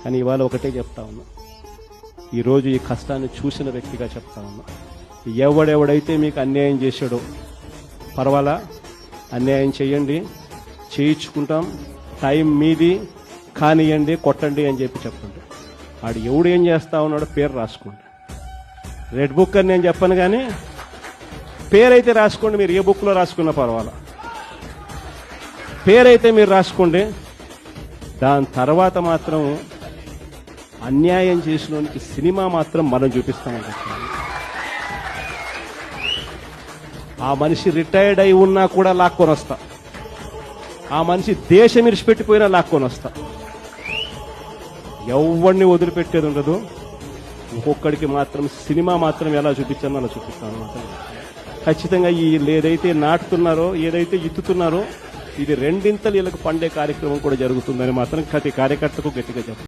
కానీ ఇవాళ ఒకటే చెప్తా ఉన్నా, ఈరోజు ఈ కష్టాన్ని చూసిన వ్యక్తిగా చెప్తా ఉన్నా, ఎవడెవడైతే మీకు అన్యాయం చేశాడో పర్వాలా, అన్యాయం చేయండి, చేయించుకుంటాం, టైం మీది, కానియండి, కొట్టండి అని చెప్పి చెప్తుంటే వాడు ఎవడు ఏం చేస్తా ఉన్నాడో పేరు రాసుకోండి. రెడ్ బుక్ అని నేను చెప్పను, కానీ పేరైతే రాసుకోండి. మీరు ఏ బుక్లో రాసుకున్నా పర్వాలా, పేరైతే మీరు రాసుకోండి. దాని తర్వాత మాత్రం అన్యాయం చేసినోనికి సినిమా మాత్రం మనం చూపిస్తామని చెప్తాను. ఆ మనిషి రిటైర్డ్ అయి ఉన్నా కూడా లాక్కొని వస్తా, ఆ మనిషి దేశం విడిచిపెట్టిపోయినా లాక్కొని వస్తా. ఎవరిని వదిలిపెట్టేది ఉండదు. ఒక్కొక్కడికి మాత్రం సినిమా మాత్రం ఎలా చూపించానో అలా చూపిస్తాను మాత్రం. ఖచ్చితంగా ఏదైతే నాటుతున్నారో, ఏదైతే ఇత్తుతున్నారో, ఇది రెండింతలు వీళ్ళకి పండే కార్యక్రమం కూడా జరుగుతుందని మాత్రం ప్రతి కార్యకర్తకు గట్టిగా చెప్తాను.